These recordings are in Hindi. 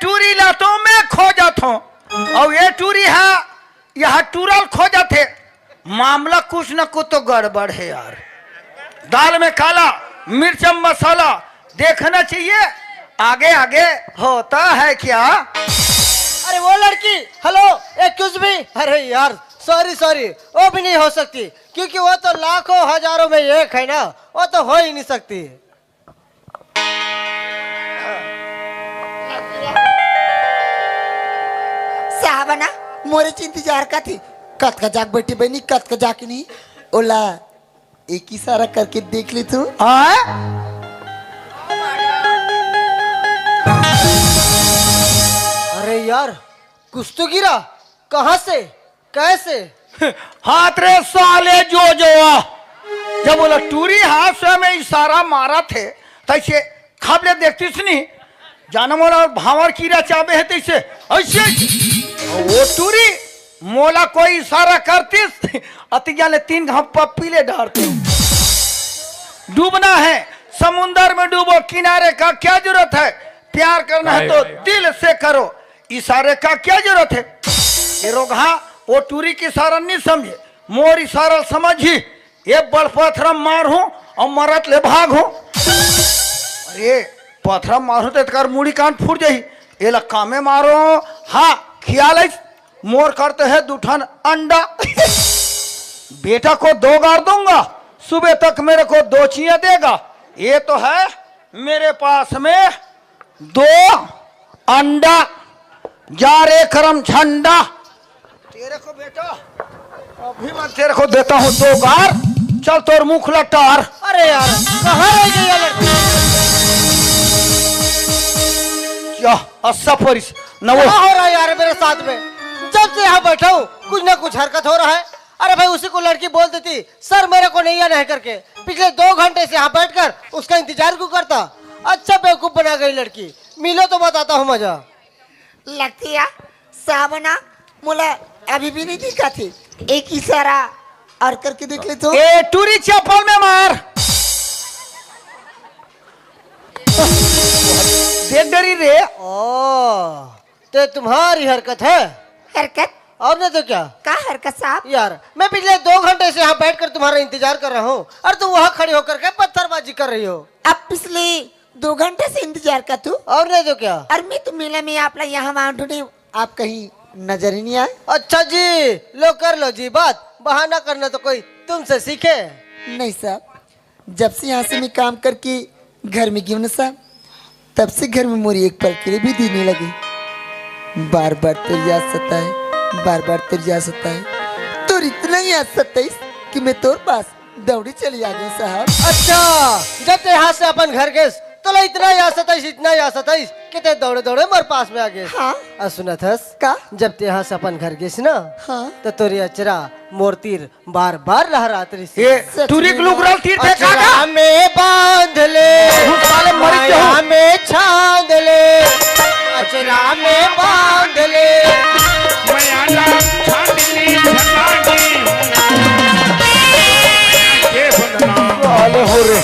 टूरी लातों में खो जाता और ये टूरी है यह टूरल खो जाते। मामला कुछ न कुछ तो गड़बड़ है यार। दाल में काला मिर्च मसाला देखना चाहिए, आगे आगे होता है क्या। अरे वो लड़की, हेलो एक्सक्यूज मी। अरे यार सॉरी सॉरी, वो भी नहीं हो सकती क्योंकि वो तो लाखों हजारों में एक है ना, वो तो हो ही नहीं सकती। साहबना मोरे इंतजार का थी, कत का जाग बैठी बनी, कत का जाके नहीं ओला एक ही सारा करके देख ली तू। अरे यार कुछ तो गिरा, कहां से कैसे? हाथ रे साले जो जब बोला टूरी हाथ से में इशारा मारा थे तैसे खाबले देखती सुनी जाना मोला भावर कीड़ा चाबे है तैसे ऐसे वो टूरी मोला कोई इशारा करती अतिया ने 3 घप पीले डालते। डूबना है समुंदर में डूबो, किनारे का क्या जरूरत है, प्यार करना है तो दिल से करो, इशारे का क्या जरूरत है। ये रोगा वो टूरी की इशारा नहीं समझे, मोर इशारा समझी। ये बड़ पत्थर मार हूं और मरत ले भाग हूं। अरे पत्थर मारू तो कर मुड़ी कान फूट जाही, ये लक्का में मारो। हाँ ख्याल है मोर करते हैं दूठन अंडा। बेटा को 2 गार दूंगा, सुबह तक मेरे को 2 चियां देगा। ये तो है मेरे पास में 2 अंडा। जा रे करम झंडा, तेरे को बेटा अभी मैं तेरे को देता हूँ 2 गार, चल तोर मुख लटार। अरे यार कहाँ रह गई ये लड़की? क्या अस्सा परिस न वो क्या हो रहा है यार मेरे साथ में? जब से यहाँ बैठा हूँ कुछ ना कुछ हरकत हो रहा है। अरे भाई उसी को लड़की बोल देती सर मेरे को नहीं आना है करके, पिछले 2 घंटे से यहाँ बैठकर उसका इंतजार क्यों करता। अच्छा बेवकूफ बना गई लड़की, मिलो तो बताता हूँ मजा। लगती है साहबना मोला अभी भी नहीं दिखा थी, एक इशारा और करके देख ले तो। ए टूरी चप्पल में मार, देख डरी रे। ओ तो तुम्हारी हरकत है? हरकत और नहीं तो क्या? का हरकत साहब? यार मैं पिछले 2 घंटे से यहाँ बैठकर तुम्हारा इंतजार कर रहा हूँ और तुम वहाँ खड़ी होकर के पत्थरबाजी कर रही हो। अब पिछले 2 घंटे से इंतजार का तू, और नहीं तो क्या? और मैं तो मेला में आप यहाँ वहाँ ढूंढी, आप कहीं नजर ही नहीं आए। अच्छा जी लो कर लो जी बात, बहाना करना तो कोई तुमसे सीखे। नहीं साहब, जब से यहाँ से मैं काम करके घर में गई ना साहब, तब से घर में मोरी एक पल के लिए भी दी नहीं लगी। बार बार तेरी याद सताए, बार बार तेरी याद सताए, तो इतना याद सताई कि मैं तोर पास दौड़ी चली आ गई साहब। अच्छा जब ते यहाँ से अपन घर गए तो इतना याद सताइस, इतना याद सताइस कि ते दौड़े दौड़े मर पास में आ गए। हाँ सुना थस का? जब ते यहाँ से अपन घर गए ना, हाँ तो तोरी अचरा मोरतीर बार बार लहराती रही। ये टूरी के लोग रल तीर पे काका अचरा में बांध ले, साले मर गए माया में छांद ले, अचरा में बांध ले। वाले हो रे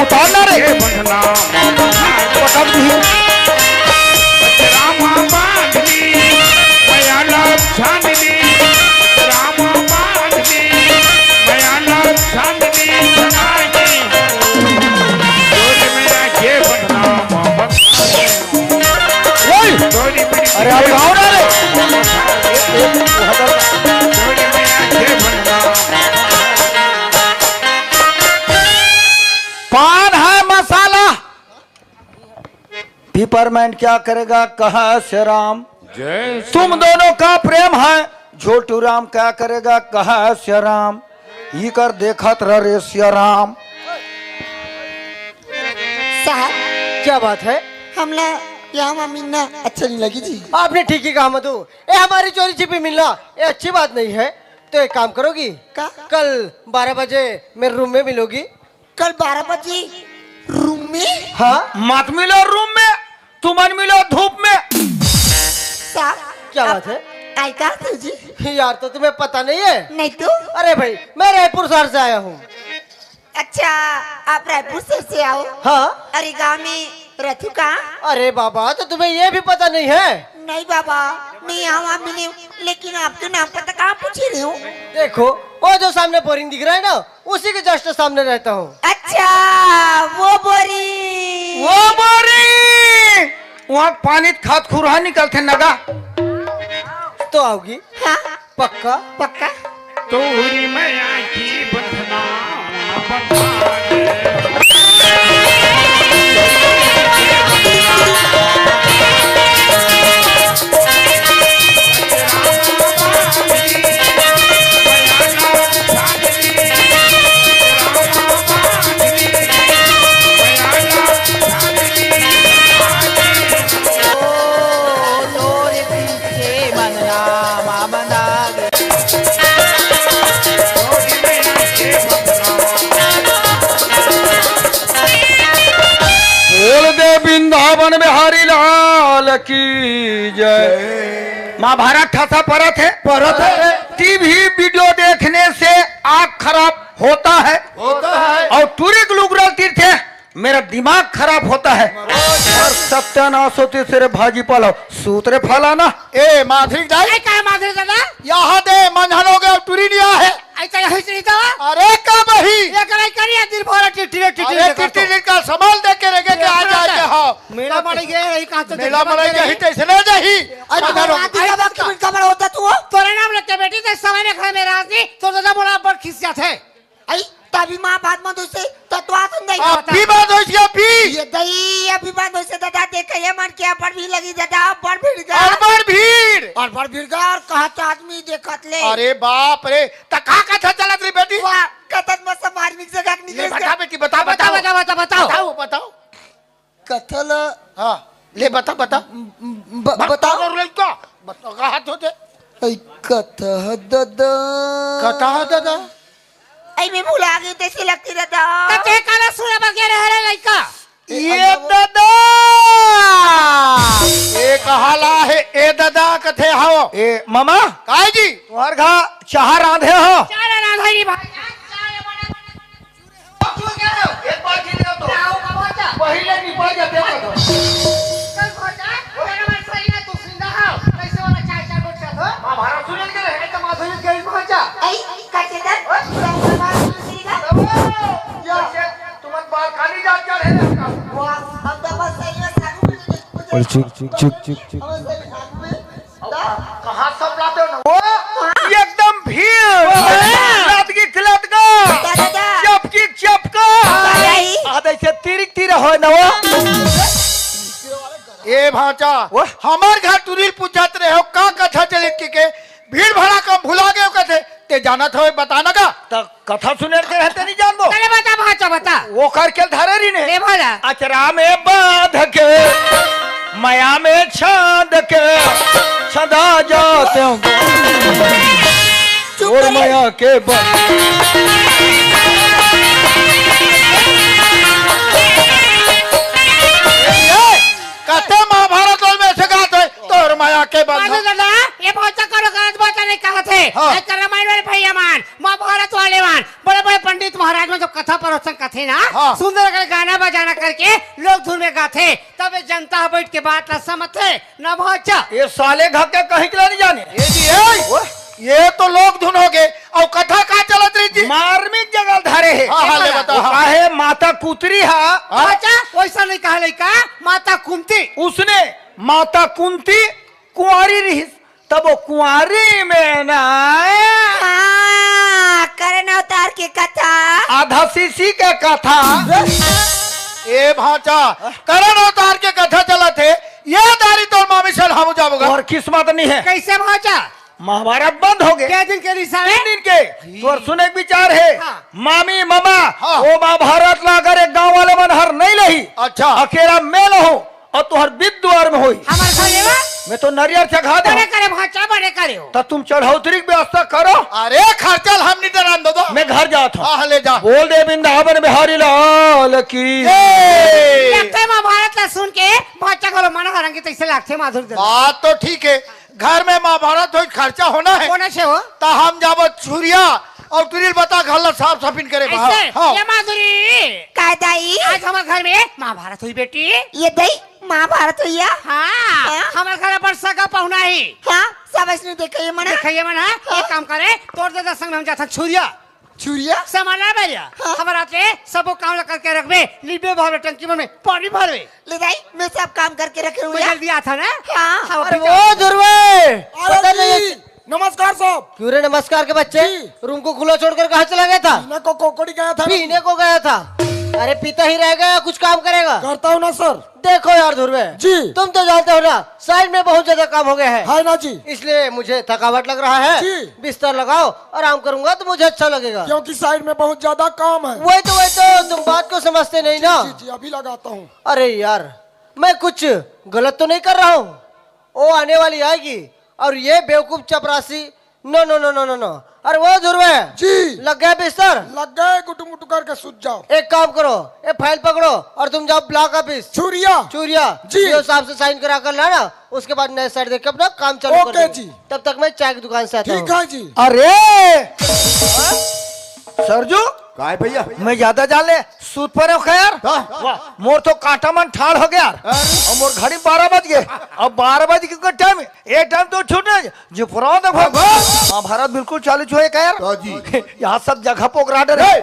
बताओ ना रे ये बंधना पटक दी रामा बांधनी मयाला छाननी रामा बांधनी मयाला छाननी बनाई डोरी मेरा ये बंधना डोरी मेरी अरे आप गाओ ना रे डोरी मेरा ये बंधना पान है मसाला पिपरमेंट क्या करेगा कहा श्री राम जय तुम दोनों का प्रेम है झोटू राम क्या करेगा कहा श्री राम ये कर देखत रह रे श्री राम साहब क्या बात है? हमला यहाँ मिलना अच्छा नहीं लगी जी। आपने ठीक ही कहा मधु। ये हमारी चोरी छिपी मिलना ये अच्छी बात नहीं है। तो एक काम करोगी का? कल 12 बजे मेरे रूम में मिलोगी। कल 12 बजे रूम में? हाँ मत मिलो रूम में तुमन मिलो धूप में साहब क्या बात है? आई कहा थे जी? यार तो तुम्हें पता नहीं है? नहीं तो। अरे भाई मैं रायपुर शहर से आया हूँ। अच्छा आप रायपुर से आओ? हाँ। अरे गाँव में रथू कहाँ? अरे बाबा तो तुम्हें ये भी पता नहीं है? नहीं बाबा मैं यहाँ मिली लेकिन आप तो नाम पता कहाँ पूछ रहे हो? देखो वो जो सामने बोरिंग दिख रहा है ना उसी के जस्ट सामने रहता हूँ। अच्छा वो बोरी वहाँ पानी खाद खुरहा निकलते नगा तो आओगी? हाँ पक्का? पक्का। तोरी मैया की बंधना बोल दे वृंदावन बिहारी लाल की जय। महाभारत ठासा परत है टीवी वीडियो देखने से आँख खराब होता है और टूरी ग्लूग्रल तीर्थ है मेरा दिमाग खराब होता है और सत्यानाश होती सिरे भाजी पालो सूत्रे फलाना ए माधुरी जाए क्या माधुरी दादा? यहाँ दे मंझन हो गया टूरी लिया है। ऐसा यही से नहीं था? अरे कब ही ये कराई करिए दिन भर अरे टिटी का संभाल दे के रखे के आ जाए हाँ मेरा मर गया यही कहा तो मेला मराई जही तैसे ले जही खबर होता तू तोरे नाम लगते बेटी ते समय ने खाए मेरा आदमी तो दादा बोला बड़ खिसिया थे। आई तभी माँ बात मत उसे तत्वा सुन दई अभी बात हो गया अभी ये दई अभी बात उसे दादा देख ये मन क्या पर भी लगी दादा पर भीड़ गया अरबर भीड़ और पर भीड़ गया और कहा तो आदमी देखत ले अरे बाप रे तका का था चलत रे बेटी वाह कतन में सब मार्मिक जगह ले निकल बता बेटी बता बताओ बताओ बताओ बताओ बताओ बताओ कथल हाँ ले बता बता बताओ लड़का बताओ का हाथ होते कथा दादा कथा दादा आई मैं भूला गई तैसी लगती दादा ते काला सुना वगैरह है लड़का ये दादा ए कहाला है ए दादा कथे हाओ ए मामा काय जी तुम्हार घा चाह रांधे हो चारा ना भाई भाई एक बार की ले तो पहले निपट जाते हो कल खोजा तेरा मन सही है तू जिंदा हो कैसे वाला चाय चाय गोटा हो महाभारत सुन के है तो माधुरी के पहुंचा आई काचे दर तुमन बाल खाली जा क्या है वाह हम तो बस सही है सागु और चुक कहां सब लाते हो ना वो एकदम भीड़ रात की खिलात का दादा चपकी चपका आधे से तिरिक तिर हो ना वो ए भाचा वो? हमार घर तुरील पूछत रहे हो का कथा चलित के भीड़ भड़ा कम भुला गए कथे ते जाना था बताना का तो कथा सुने के रहते नहीं जानबो चले बता भाचा बता वो करके धरे रही ने ले भला अचरा में बांध के माया में छांद के सदा जाते हो और माया के कथे महाभारत में से गात है तोर माया के माधु बंधन दादा ये बहुत करो गलत बात नहीं कहा थे हाँ। एक रामायण वाले भैया मान महाभारत वाले मान बड़े बड़े पंडित चैत महाराज में जब कथा प्रवचन कथे ना हाँ। सुंदर कर गाना बजाना करके लोग धुन में गाथे तब ये जनता बैठ के बात न समझे न पहुंचा। ये साले घर के कहीं के नहीं जाने ये जी है ये तो लोग धुन हो गए और कथा कहाँ चलत रही जी मार्मिक जगह धारे है हाँ हाँ ले बताओ हाँ। काहे माता कुतरी है अच्छा वैसा नहीं कहा लड़का माता कुंती उसने माता कुंती कुंवारी रही तब वो कुंवारी में ना करण अवतार की कथा आधा सीसी के कथा ए भाचा करण अवतार के कथा चला थे ये दारी तो मामी से हम जाऊंगा और किस्मत नहीं है कैसे पहुंचा महाभारत बंद हो गए क्या दिन के दिशा में 3 दिन के तो सुने के विचार है हाँ। मामी मामा हाँ। वो महाभारत लाकर एक गांव वाले मनहर नहीं लही अच्छा अकेला मेल हो और तुहर विद द्वार में होई हमारे घर लेवा मैं तो नरियर चढ़ा दे बड़े करे भाचा बड़े करे हो तो तुम चढ़ौतरी की व्यवस्था करो अरे खर्चल हम नहीं डरान दो मैं घर जाता हूँ हाँ ले जा बोल दे वृंदावन बिहारी लाल की लगता है महाभारत ला सुन के भाचा को मन हरंगे तैसे लागते माधुरी दे बात तो ठीक है घर में महाभारत हो खर्चा होना है कोने से हो तो हम जाब छुरिया और तुरिल बता घर साफ सफिन करे बाहर। ऐसे हाँ। ये माधुरी काय दाई आज हमारे घर में महाभारत हुई बेटी ये दई महाभारत हुई है हाँ हमारे घर पर सगा पहुना ही हाँ सब इसने देखा ये मना देखिए मन है एक काम करे तोड़ दे संग में हम जाता छुरिया छुरिया सामान ना भैया हमारा रात में सबको काम करके रखबे लिबे भरवे टंकी में पानी भरवे ले दाई मैं सब काम करके रखे हुए मैं दिया था ना हाँ। अरे वो दुर्वे पता नहीं नमस्कार साहब क्यों रे नमस्कार के बच्चे रूम को खुला छोड़कर कहाँ चला गया था मैं को कोकड़ी गया था पीने को गया था अरे पीता ही रहेगा या कुछ काम करेगा करता हूँ ना सर देखो यार ध्रुवे जी। तुम तो जानते हो ना साइड में बहुत ज्यादा काम हो गया है है ना जी इसलिए मुझे थकावट लग रहा है जी। बिस्तर लगाओ आराम करूंगा तो मुझे अच्छा लगेगा क्योंकि साइड में बहुत ज्यादा काम है वही तो तुम बात को समझते नहीं ना जी अभी लगाता हूँ अरे यार मैं कुछ गलत तो नहीं कर रहा हूँ वो आने वाली आएगी और ये बेवकूफ चपरासी no no no no no no अरे वो ध्रुवे जी लग गया बिस्तर लग गए गुटू मुटू करके सूझ जाओ एक काम करो ये फाइल पकड़ो और तुम जाओ ब्लॉक ऑफिस छुरिया चूरिया जी। सीओ साहब से साइन करा कर लाना उसके बाद नए साइड देख के अपना काम चालू कर ओके देंगे। जी। तब तक मैं चाय की दुकान से आता ठीक हूँ है जी अरे सरजू काय भैया मैं ज्यादा जाले सूत पर हो यार वाह मोर तो कांटा मन ठाड़ हो गया और मोर घड़ी 12 बज गए अब 12 बज के टाइम ये टाइम तो छूटने जो पुराना देखो महाभारत बिल्कुल चालू छुए का यार तो जी। यहाँ सब जगह पोकराडर है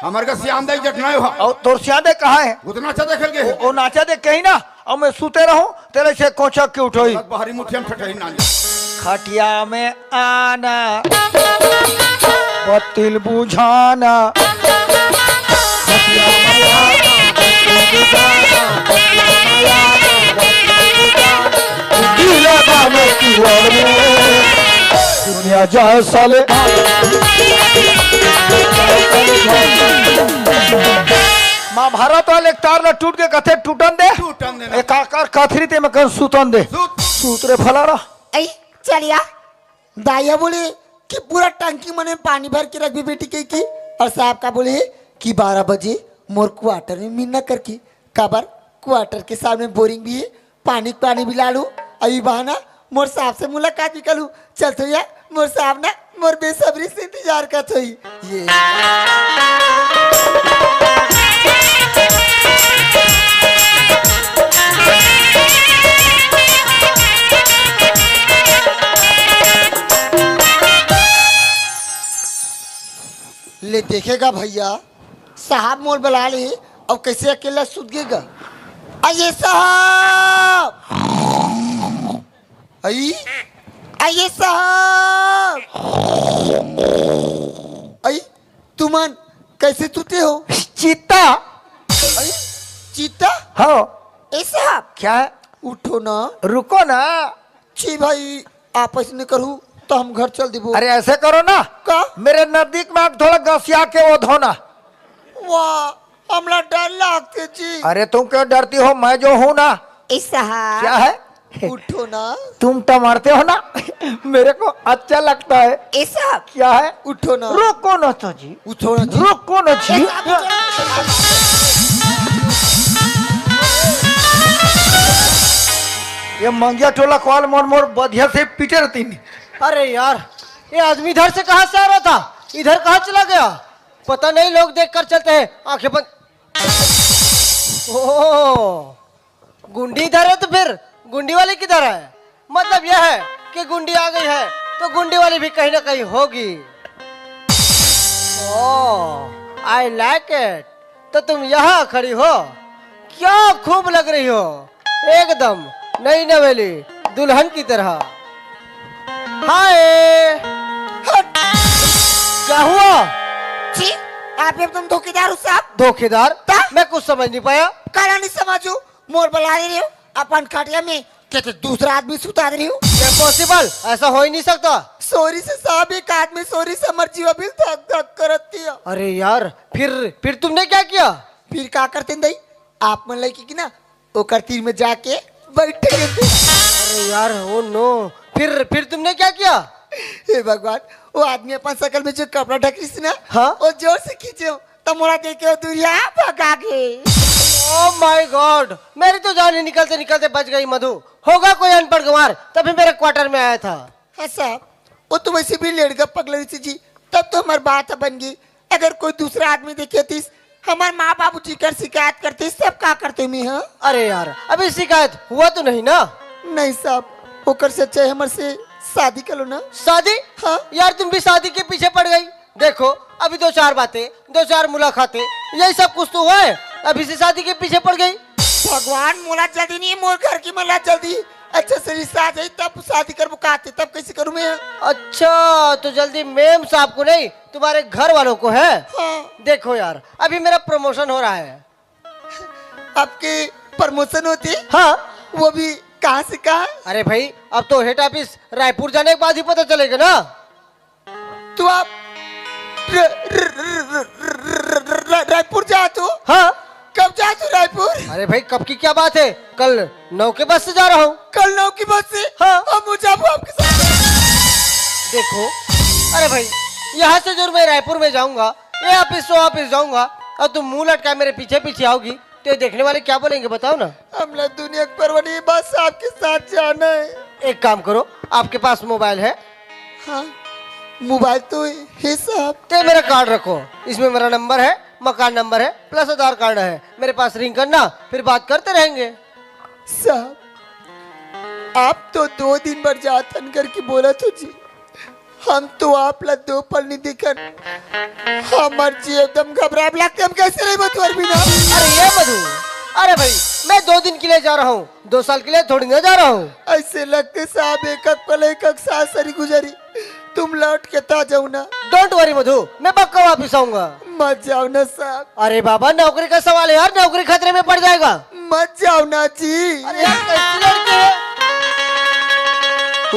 हमारे का श्याम दाई जटना हो और तोर सियादे कहाँ है उतना अच्छा देख के वो नाचा दे कहीं ना और मैं सूते रहूं तेरे से कोचक के उठोई बाहरी मुठिया में ठठही ना खटिया में आना बत्तिल बुझाना दुनिया जाए साले महाभारत वाले तार ला टूट के कथे टूटन दे टूटन देना। एक आकार कथरी ते में कन सूतन दे सूतरे फलारा ऐ चलिया दाइया बोले कि पूरा टंकी मने पानी भर के रख भी बेटी की और साहब का बोले कि 12 बजे मोर क्वार्टर में मिलना करके काबर क्वार्टर के सामने बोरिंग भी है पानी भी ला लूं अभी बहाना मोर साहब से मुलाकात भी करूं चल तो यार मोर साहब ना मोर बेसब्री से इंतजार कर थोई ये ले देखेगा भैया साहब मोर बुला ले और कैसे अकेला सुत गएगा आइए साहब आइए साहब आई तुमन कैसे तुते हो चीता आई चीता हाँ ए साहब क्या है उठो ना रुको ना छी भाई आपस में करूँ तो हम घर चल देबो अरे ऐसे करो ना का मेरे नजदीक में आप थोड़ा गसिया के वो धोना वाह हमरा डर लगते जी अरे तुम क्यों डरती हो मैं जो हूँ ना ए साहब क्या है उठो ना तुम तो मारते हो ना मेरे को अच्छा लगता है ए साहब क्या है उठो ना रुको ना तो जी उठो ना जी रुको ना जी ये मंगिया टोला कॉल मोर मोर बधिया से पीटे रहती नहीं अरे यार ये आदमी इधर से कहाँ से आ रहा था इधर कहाँ चला गया पता नहीं लोग देख कर चलते हैं आंखें बंद। ओह, गुंडी इधर है तो फिर गुंडी वाली किधर है? मतलब यह है कि गुंडी आ गई है तो गुंडी वाली भी कहीं ना कहीं होगी। ओह, आई लाइक इट। तो तुम यहाँ खड़ी हो, क्या खूब लग रही हो, एकदम नई नवेली दुल्हन की तरह। हाय, क्या हुआ? जी आप एकदम धोखेदार हो साहब। धोखेदार? मैं कुछ समझ नहीं पाया। काला नहीं समझो, मोर बला रही हो अपन खटिया में कहते दूसरा आदमी सुता रही हो। पॉसिबल, ऐसा हो ही नहीं सकता। सॉरी से साहब, एक आदमी सॉरी से मर जीवा भी धक धक करती है। अरे यार, फिर तुमने क्या किया? फिर क्या करते दई आप मन लगी कि ना वो तीर में जाके बैठे गए थे। अरे यार, ओ नो, फिर तुमने क्या किया? हे भगवान, वो आदमी अपन शकल में जो कपड़ा ढक रही थी ना, हाँ? वो जोर से खींचे तो मोड़ा देखे वो दूरिया भगा गए। ओह माय गॉड, मेरी तो जान ही निकलते निकलते बच गई। मधु होगा कोई अनपढ़ गंवार, तभी मेरे क्वार्टर में आया था। हाँ साहब, वो तो वैसे भी लेड़गा पगलरी थी जी, तब तो हमारी बात बन गई। अगर कोई दूसरा आदमी देखे थी, हमारे माँ बाबू जी कर शिकायत करते, सब क्या करते मैं। हाँ अरे यार, अभी शिकायत हुआ तो नहीं ना? नहीं साहब, वो कर से चाहे हमारे से शादी कर लो ना। शादी? हाँ। यार तुम भी शादी के पीछे पड़ गई। देखो अभी 2-4 बातें, 2-4 मुलाकातें, यही सब कुछ तो हुआ है, अभी से शादी के पीछे पड़ गई। भगवान, मोला जल्दी नहीं, मोर घर की मला जल्दी अच्छा से रिश्ता आ जाए तब शादी कर बुकाते, तब कैसे करूँ मैं। अच्छा, तो जल्दी मेम साहब को नहीं, तुम्हारे घर वालों को है। हाँ। देखो यार, अभी मेरा प्रमोशन हो रहा है। आपके प्रमोशन होती? हाँ। वो भी कहाँ से कहाँ? अरे भाई, अब तो हेड ऑफिस रायपुर जाने के बाद ही पता चलेगा ना। तो आप रायपुर जा तो? हाँ। कब जा तू रायपुर? अरे भाई, कब की क्या बात है, कल 9 के बस से जा रहा हूँ। कल 9 की बस से? हाँ। अब मुझे आपके साथ। देखो, अरे भाई, यहाँ से जरूर मैं रायपुर में जाऊंगा, ये ऑफिस तो ऑफिस जाऊंगा, और तुम मुंह लटका मेरे पीछे पीछे आओगी तो देखने वाले क्या बोलेंगे बताओ ना। हमला दुनिया की परवाह नहीं, बस आपके साथ जाना है। एक काम करो, आपके पास मोबाइल है? हाँ, मोबाइल तो है साहब। तो मेरा कार्ड रखो, इसमें मेरा नंबर है, मकान नंबर है, प्लस आधार कार्ड है, मेरे पास रिंग करना, फिर बात करते रहेंगे। साहब, आप तो 2 दिन भर जातन करके बोला तो जी, हम तो आप ला 2 पल नहीं दिखन, हमार जी एकदम घबरा लगते, हम कैसे रहे बतवर बिना। अरे ये मधु, अरे भाई, मैं 2 दिन के लिए जा रहा हूँ, 2 साल के लिए थोड़ी ना जा रहा हूँ। ऐसे लगते साहब, एक पल एक साल सरी गुजरी, तुम लौट के ता जाओ ना। डोंट वरी मधु, मैं पक्का वापिस आऊंगा। मत जाओ ना साहब। अरे बाबा, नौकरी का सवाल है यार, नौकरी खतरे में पड़ जाएगा। मत जाओ ना जी। अरे यार, कैसी लड़की है? ओ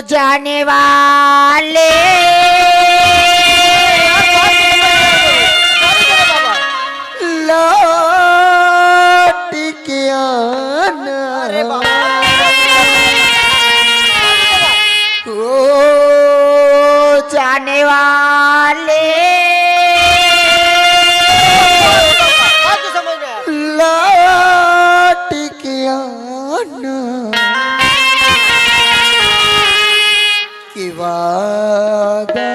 जाने वाले लौट के आना। अरे बाबा, ओ जाने वाले समझ में आया। लौट के आना की वादा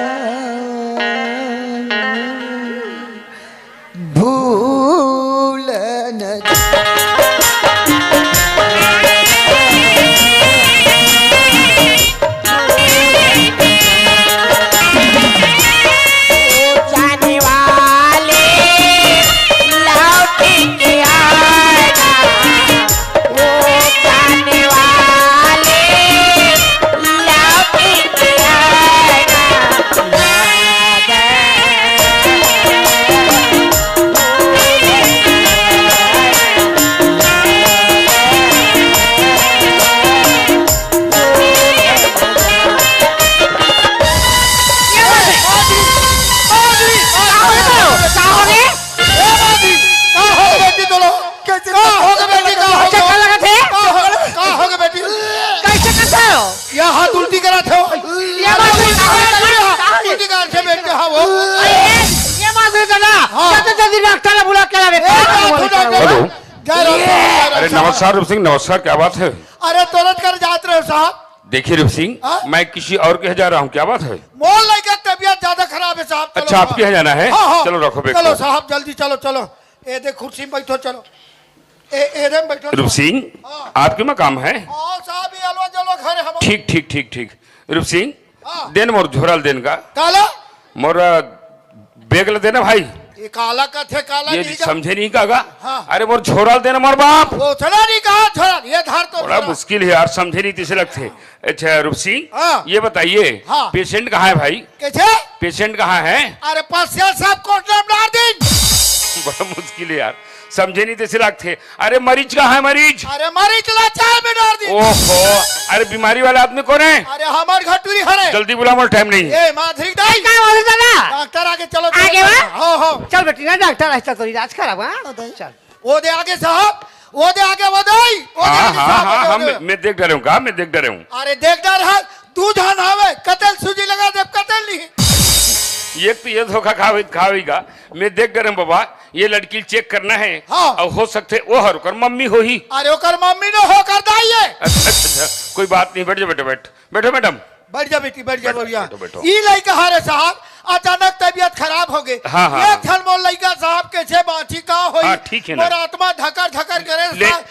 भूल न जाने वाले लौट के आना, वो जाने वाले लौट के आना। कैसे कैसे करते हो? क्या हाथ उल्टी करा थे? उल्टी करा थे बेटे? हाँ वो ये माधुरी दादा, जल्दी डॉक्टर बुला के लावे। हेलो। अरे नमस्कार रूप सिंह, नमस्कार, क्या बात है? अरे तुरंत कर जाते रहे साहब। देखिए रूप सिंह, हाँ? मैं किसी और के यहाँ जा रहा हूँ, क्या बात है? मोल लेकर तबियत ज्यादा खराब है साहब चलो। अच्छा, आपके यहाँ जाना है? हाँ, हाँ। चलो, रखो बैग चलो को। साहब जल्दी चलो चलो। ए दे कुर्सी में बैठो चलो। ए दे बैठो। रूप सिंह, हाँ। आपके में काम है? हाँ साहब ये अलवा जलो घर हम। ठीक ठीक ठीक ठीक। रूप सिंह, हाँ। देन मोर झोरल देन का काला मोर बेग ल देना भाई। ये काला का थे काला ये नहीं जा। समझे नहीं कागा? हाँ। अरे मोर झोरल देना मोर बाप। वो चला नहीं कहा छोड़ा ये धार तो बड़ा छोड़ा। मुश्किल है यार, समझे नहीं तीसरे लगते। अच्छा रूप सिंह, हाँ। ये बताइए हाँ। पेशेंट कहाँ है भाई? कैसे? पेशेंट कहाँ है? अरे पासिया साहब कोटला में डाल दिन। बड़ा मुश्किल है यार, समझे नहीं तीसरे लगते। अरे मरीज कहाँ है मरीज? अरे मारी चला चाय में डाल दिन। ओहो, अरे बीमारी वाला आदमी कौन है? अरे हमार घटूरी हरे। जल्दी बुला, मोर टाइम नहीं है। ए माधुरी दाई क्या बोले दादा? डॉक्टर आगे चलो। आगे बा? हाँ हाँ। चल बेटी ना डॉक्टर ऐसा तो इलाज खराब है। चल वो दे आगे साहब, वो दे आगे वो दाई। वो दे हाँ आगे हाँ साहब, हाँ वो हाँ, दे आगे। मैं देख डरे हूँ का, मैं देख डरे हूँ। अरे देख डर है तू जान आवे कतल सूजी लगा दे कतल नहीं। ये तो ये धोखा खावेगा। मैं देख डरे हूँ बाबा, ये लड़की चेक करना है। हाँ। और हो सकते वो हर कर मम्मी हो ही। अरे ओकर मम्मी ने हो कर दाई है। अच्छा अच्छा, कोई बात नहीं, बैठ जाओ बेटा, बैठो मैडम। बैठ जा बेटी बैठ जा बैठो, बढ़िया। बैठो, बैठो। ई लड़का हारे साहब अचानक तबीयत खराब हो गई। हाँ, हाँ, ये हाँ। क्षण मोर लड़का साहब कैसे बाँची का होई। हाँ, ठीक है ना। मोर आत्मा धकर धकर करे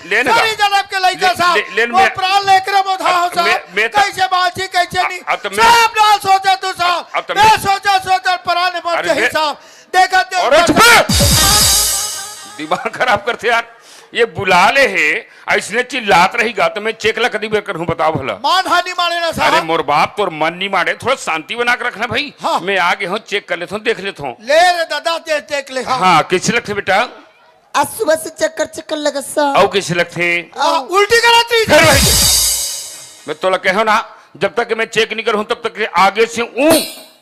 ले ना सारी का। जन्म के लड़का साहब ले वो प्राण लेकर मोधा हो अब मैं- साहब मैं तो- कैसे बाँची कैसे नहीं अब तो मैं- साहब ना सोचा तू अब साहब तो मैं सोचा प्राण मर अरे गई मैं- साहब देखा अरे चुप! दिमाग खराब करते यार, ये बुला ले है ऐसने चिल्लात रहेगा तो मैं चेक ला कभी करूँ, बताओ भला। मान हानि मारे ना अरे साहब। मोर बाप तोर मन नहीं मारे, थोड़ा शांति बना के रखना भाई। हाँ। मैं आगे हूँ, चेक कर लेता हूँ, देख लेता हूँ। ले रे दादा देख ले हाँ। हाँ, कैसे लगते बेटा? आज सुबह से चक्कर चक्कर लगा साहब। और कैसे लगते? उल्टी कराती फिर वही। मैं तो कहो ना, जब तक मैं चेक नहीं करूँ तब तक आगे से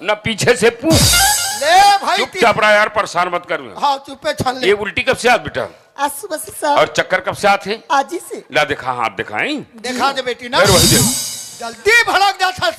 न पीछे से पू। ले भाई चुपचाप रहा यार, परेशान मत कर। हाँ चुपे छल ले। ये उल्टी कब से आत बेटा? आज सुबह से साहब। और चक्कर कब से आते? आज ही से। ला दिखा, हाथ दिखाएं। देखा दे बेटी ना फिर वही दे। जल्दी भड़क जा था